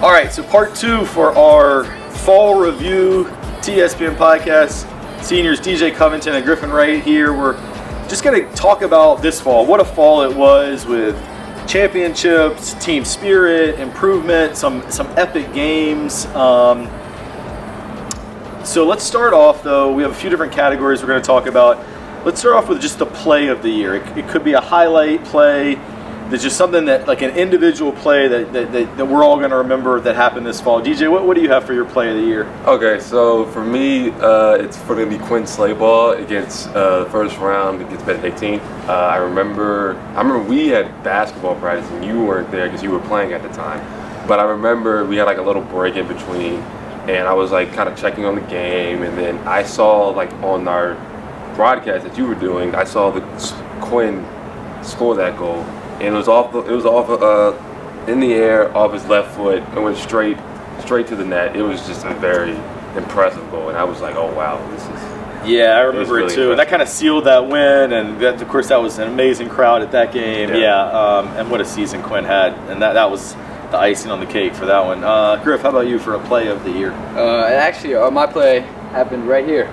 All right, so part 2 for our fall review TESPN podcast. Seniors DJ Covington and Griffin Wright here. We're just going to talk about this fall. What a fall it was with championships, team spirit, improvement, some epic games. So let's start off, though. We have a few different categories we're going to talk about. Let's start off with just the play of the year. It could be a highlight play. There's just something that, like an individual play that we're all going to remember that happened this fall. DJ, what do you have for your play of the year? Okay, so for me, it's going to be Quinn Slayball against the first round against Benedictine. I remember we had basketball practice and you weren't there because you were playing at the time. But I remember we had like a little break in between, and I was like kind of checking on the game, and then I saw like on our broadcast that you were doing, I saw the Quinn score that goal. And it was off in the air off his left foot and went straight to the net. It was just a very impressive goal, and I was like, oh wow, this is. Yeah, I remember really it too, and that kind of sealed that win. And that, of course, that was an amazing crowd at that game. And what a season Quinn had, and that was the icing on the cake for that one. Griff, how about you for a play of the year? Actually, my play happened right here.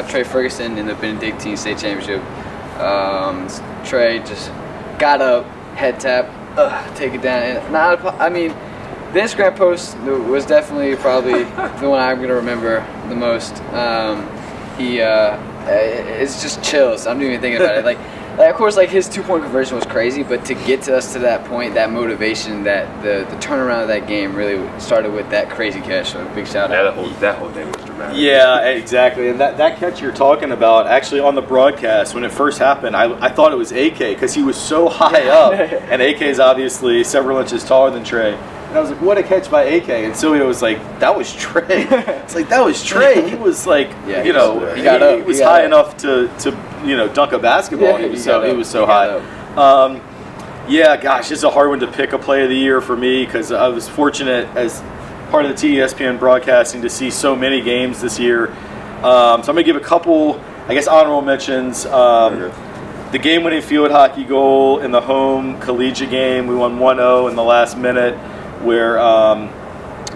Trey Ferguson in the Benedictine State Championship. Trey just got up. Head tap, take it down. And the Instagram post was definitely probably the one I'm gonna remember the most. It's just chills. I'm not even thinking about it. Like of course, like his 2-point conversion was crazy, but to get to us to that point, that motivation, that the turnaround of that game really started with that crazy catch. So big shout out. That whole day was dramatic. Yeah, exactly. And that catch you're talking about, actually on the broadcast when it first happened, I thought it was AK because he was so high up, and AK is obviously several inches taller than Trey. And I was like, what a catch by AK. And Sylvia was like, that was Trey. It's like, that was Trey. He was like, he got up. He was high enough to dunk a basketball. Yeah, he was so high. Yeah, gosh, it's a hard one to pick a play of the year for me because I was fortunate as part of the TESPN broadcasting to see so many games this year. So I'm going to give a couple, I guess, honorable mentions. The game-winning field hockey goal in the home collegiate game. We won 1-0 in the last minute, where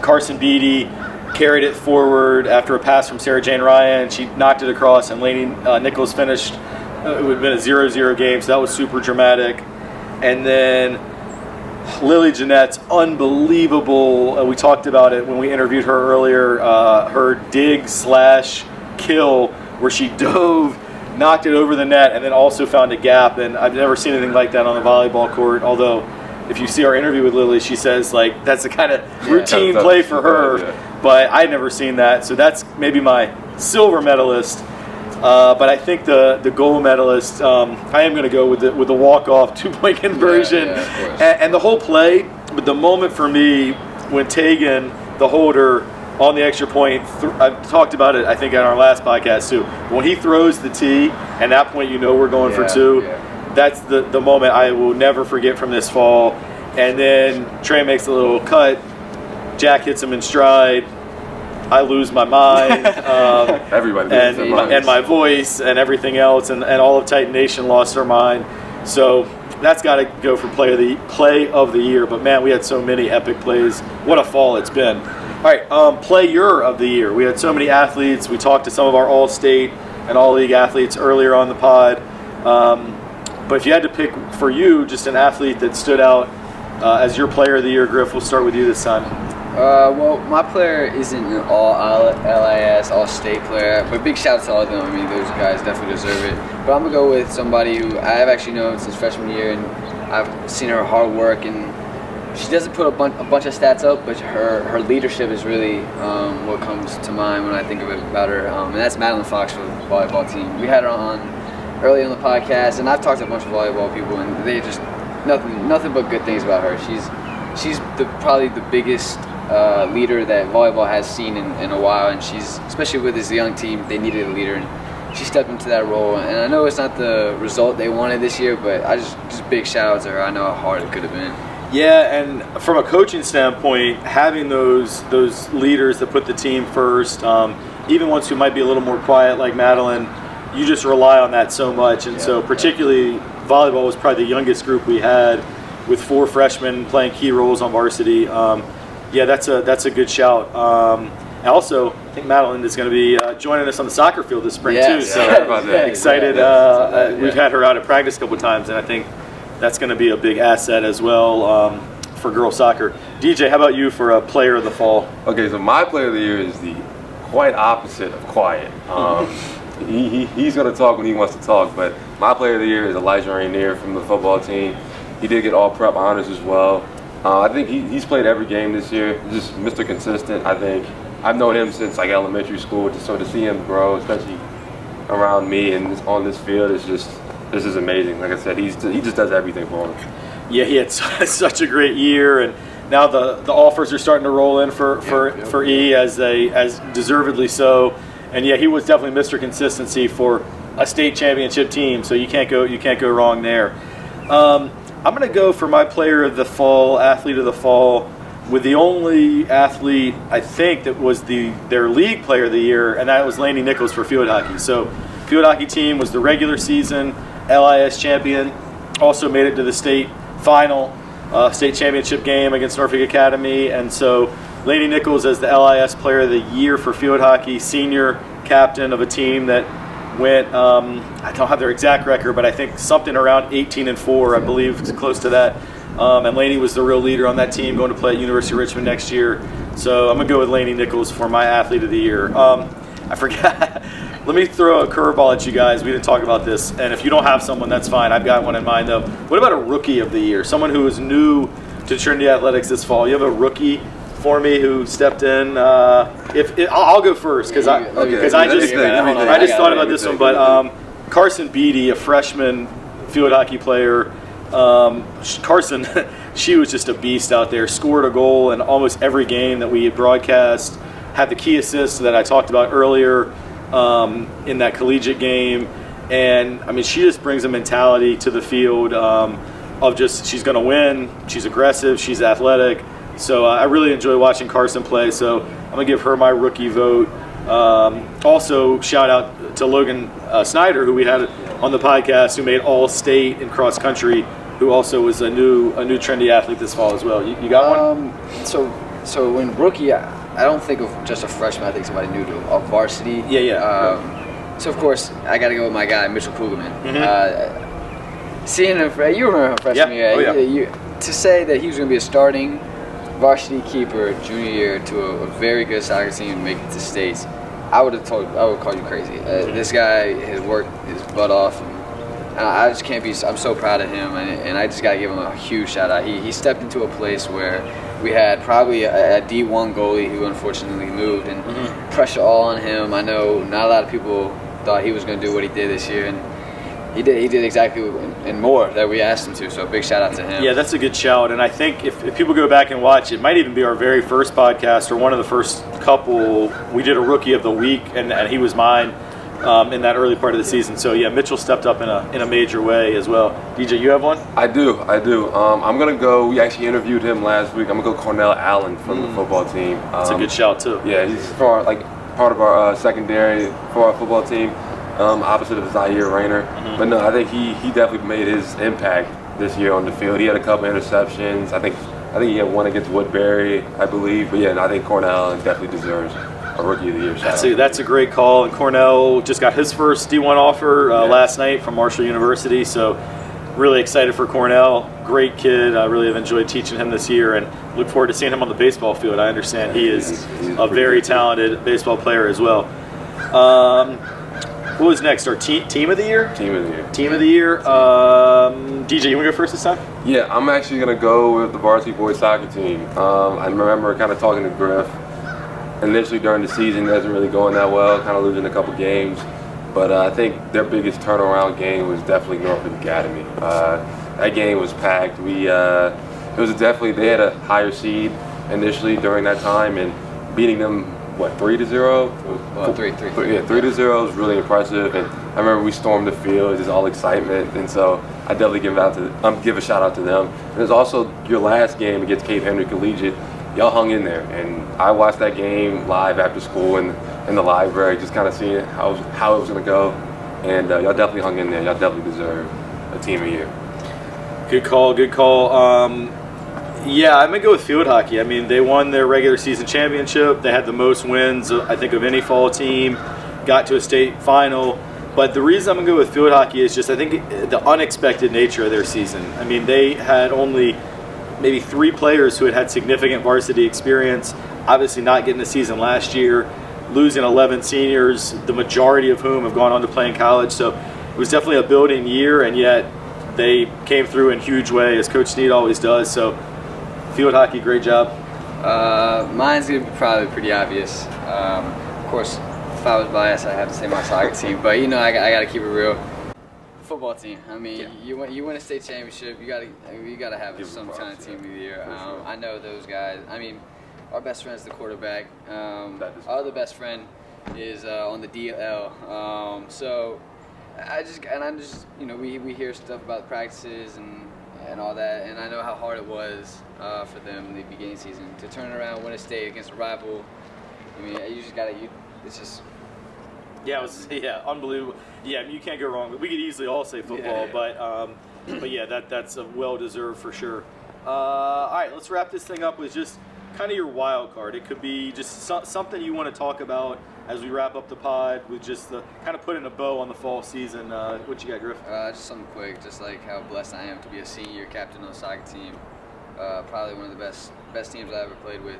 Carson Beatty carried it forward after a pass from Sarah Jane Ryan. She knocked it across, and Lainey Nichols finished. It would have been a 0-0 game, so that was super dramatic. And then Lily Jeanette's unbelievable, we talked about it when we interviewed her earlier, her dig/kill where she dove, knocked it over the net, and then also found a gap. And I've never seen anything like that on the volleyball court, although if you see our interview with Lily, she says like that's the kind of routine play for her, but I'd never seen that. So that's maybe my silver medalist. But I think the gold medalist, I am going to go with the walk-off 2-point conversion, and the whole play. But the moment for me when Tegan, the holder, on the extra point, I talked about it I think on our last podcast too. When he throws the tee, and that point we're going for two. That's the moment I will never forget from this fall. And then Trey makes a little cut. Jack hits him in stride. I lose my mind. Everybody loses their minds. And my voice and everything else. And all of Titan Nation lost their mind. So that's got to go for play of the year. But, man, we had so many epic plays. What a fall it's been. All right, player of the year. We had so many athletes. We talked to some of our All-State and All-League athletes earlier on the pod. But if you had to pick for you just an athlete that stood out as your player of the year, Griff, we'll start with you this time. Well, my player isn't an all-LIS, all-state player, but big shout out to all of them. I mean, those guys definitely deserve it. But I'm going to go with somebody who I have actually known since freshman year, and I've seen her hard work, and she doesn't put a bunch of stats up, but her leadership is really what comes to mind when I think about her, and that's Madeline Fox for the volleyball team. We had her on early on the podcast, and I've talked to a bunch of volleyball people, and they just nothing but good things about her. She's probably the biggest leader that volleyball has seen in a while, and she's, especially with this young team, they needed a leader, and she stepped into that role. And I know it's not the result they wanted this year, but I just big shout out to her. I know how hard it could have been. Yeah, and from a coaching standpoint, having those leaders that put the team first, even ones who might be a little more quiet like Madeline, you just rely on that so much. And so particularly volleyball was probably the youngest group we had, with 4 freshmen playing key roles on varsity. Yeah, that's a good shout. Also, I think Madeline is going to be joining us on the soccer field this spring too. So excited. We've had her out at practice a couple times, and I think that's going to be a big asset as well for girls soccer. DJ, how about you for a player of the fall? Okay, so my player of the year is the quite opposite of quiet. He's going to talk when he wants to talk, but my player of the year is Elijah Rainier from the football team. He did get all prep honors as well. I think he's played every game this year. Just Mr. Consistent. I think I've known him since like elementary school. So to see him grow, especially around me and on this field, this is amazing. Like I said, he just does everything for him. Yeah, he had such a great year, and now the offers are starting to roll in for E as deservedly so. And yeah, he was definitely Mr. Consistency for a state championship team. So you can't go wrong there. I'm going to go for my player of the fall, athlete of the fall, with the only athlete I think that was their league player of the year, and that was Laney Nichols for field hockey. So field hockey team was the regular season LIS champion, also made it to the state final, state championship game against Norfolk Academy, and so Laney Nichols as the LIS player of the year for field hockey, senior captain of a team that went, I don't have their exact record, but I think something around 18-4, I believe, close to that. And Laney was the real leader on that team, going to play at University of Richmond next year. So I'm going to go with Laney Nichols for my athlete of the year. I forgot. Let me throw a curveball at you guys. We didn't talk about this. And if you don't have someone, that's fine. I've got one in mind, though. What about a rookie of the year? Someone who is new to Trinity Athletics this fall. You have a rookie for me who stepped in. I'll go first because I just thought about this one. But Carson Beatty, a freshman field hockey player. Carson, she was just a beast out there. Scored a goal in almost every game that we had broadcast. Had the key assist that I talked about earlier in that collegiate game. And I mean, she just brings a mentality to the field of just she's going to win. She's aggressive. She's athletic. So I really enjoy watching Carson play. So I'm going to give her my rookie vote. Also, shout out to Logan Snyder, who we had on the podcast, who made All-State in cross country, who also was a new trendy athlete this fall as well. You got one? So when rookie, I don't think of just a freshman. I think somebody new to a varsity. Yeah. So of course I got to go with my guy Mitchell Kugelman. Seeing him, you remember him freshman year. To say that he was going to be a starting varsity keeper junior year to a very good soccer team and make it to states, I would call you crazy. This guy has worked his butt off, and I just can't be. I'm so proud of him, and I just gotta give him a huge shout out. He stepped into a place where we had probably a D1 goalie who unfortunately moved, and pressure all on him. I know not a lot of people thought he was going to do what he did this year, and he did exactly and more that we asked him to. So a big shout out to him. Yeah, that's a good shout. And I think if people go back and watch, it might even be our very first podcast or one of the first couple. We did a rookie of the week, and he was mine in that early part of the season. So yeah, Mitchell stepped up in a major way as well. DJ, you have one? I do. I'm gonna go. We actually interviewed him last week. I'm gonna go Cornell Allen from the football team. That's a good shout too. Yeah, he's part of our secondary for our football team. Opposite of Zaire Rayner. But no, I think he definitely made his impact this year on the field. He had a couple interceptions. I think he had one against Woodbury, I believe. But yeah, I think Cornell definitely deserves a rookie of the year. That's a great call. And Cornell just got his first D1 offer last night from Marshall University. So really excited for Cornell. Great kid. I really have enjoyed teaching him this year and look forward to seeing him on the baseball field. I understand he is a very talented baseball player as well. What was next? Our team of the year? Team of the year. Team of the year. DJ, you want to go first this time? Yeah, I'm actually going to go with the varsity boys soccer team. I remember kind of talking to Griff. Initially during the season, it wasn't really going that well, kind of losing a couple games. But I think their biggest turnaround game was definitely Norfolk Academy. That game was packed. They had a higher seed initially during that time, and beating them, 3-0? 3-0. Yeah, 3-0 was really impressive, and I remember we stormed the field, it was all excitement, and so I definitely give a shout out to them. And it's also your last game against Cape Henry Collegiate. Y'all hung in there, and I watched that game live after school in the library, just kind of seeing how it was going to go, and y'all definitely hung in there. Y'all definitely deserve a team of the year. Good call. Yeah, I'm going to go with field hockey. I mean, they won their regular season championship. They had the most wins, I think, of any fall team, got to a state final. But the reason I'm going to go with field hockey is just I think the unexpected nature of their season. I mean, they had only maybe 3 players who had significant varsity experience, obviously not getting a season last year, losing 11 seniors, the majority of whom have gone on to play in college. So it was definitely a building year, and yet they came through in a huge way, as Coach Snead always does. So field hockey, great job. Mine's going to be probably pretty obvious. Of course, if I was biased, I have to say my soccer team, but you know, I got to keep it real. Football team. I mean, yeah. you win a state championship, you got to have some kind of team of the year. Sure. I know those guys. I mean, our best friend's the quarterback. Our other best friend is on the DL. So I'm just you know, we hear stuff about practices and all that, and I know how hard it was for them in the beginning season to turn around, win a state against a rival. I mean, you just gotta. It's just. Yeah, it was unbelievable. Yeah, I mean, you can't go wrong. We could easily all say football, but yeah, that's a well-deserved for sure. All right, let's wrap this thing up with just kind of your wild card. It could be just something you want to talk about as we wrap up the pod, with just the kind of putting a bow on the fall season. What you got, Griff? Just something quick, just like how blessed I am to be a senior captain on a soccer team. Probably one of the best teams I ever played with.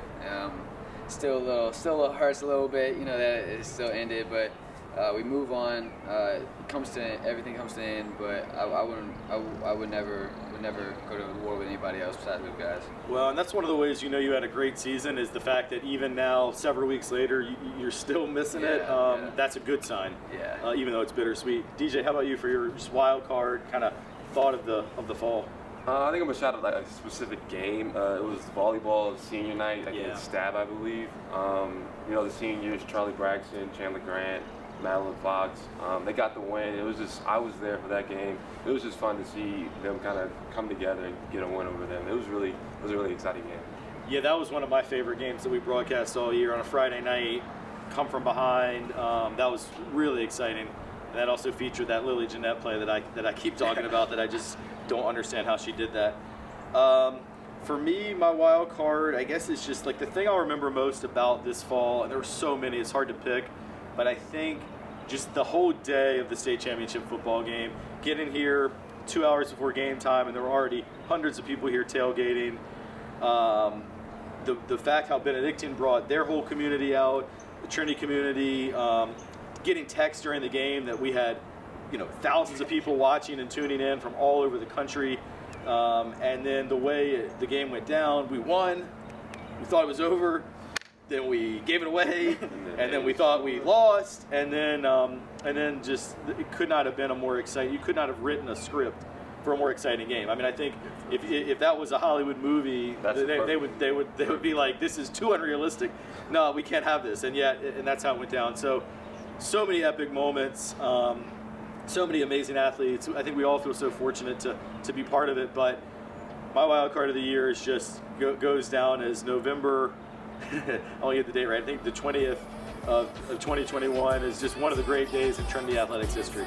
Still hurts a little bit, you know, that it still ended, but we move on. Everything comes to an end, but I would never go to war with anybody else besides those guys. Well, and that's one of the ways you know you had a great season, is the fact that even now, several weeks later, you're still missing it. That's a good sign. Yeah. Even though it's bittersweet. DJ, how about you for your just wild card kind of thought of the fall? I think I'm gonna shout out like a specific game. It was volleyball senior night against Stab, I believe. You know, the seniors, Charlie Braxton, Chandler Grant, Madeline Fox, they got the win. It was just, I was there for that game. It was just fun to see them kind of come together and get a win over them. It was a really exciting game. Yeah, that was one of my favorite games that we broadcast all year on a Friday night. Come from behind. That was really exciting. And that also featured that Lily Jeanette play that I keep talking about, that I just don't understand how she did that. For me, my wild card, I guess, is just like the thing I'll remember most about this fall, and there were so many, it's hard to pick, but I think just the whole day of the state championship football game, getting here 2 hours before game time, and there were already hundreds of people here tailgating. The fact how Benedictine brought their whole community out, the Trinity community, getting texts during the game that we had, you know, thousands of people watching and tuning in from all over the country, and then the way the game went down, we won, we thought it was over, then we gave it away, and then we thought we lost, and then just it could not have been a more exciting. You could not have written a script for a more exciting game. I mean, I think if that was a Hollywood movie, they would be like, this is too unrealistic. No, we can't have this, and that's how it went down. So many epic moments. So many amazing athletes. I think we all feel so fortunate to be part of it. But my wild card of the year is just goes down as November. I'll get the date right. I think the 20th of 2021 is just one of the great days in Trinity athletics history.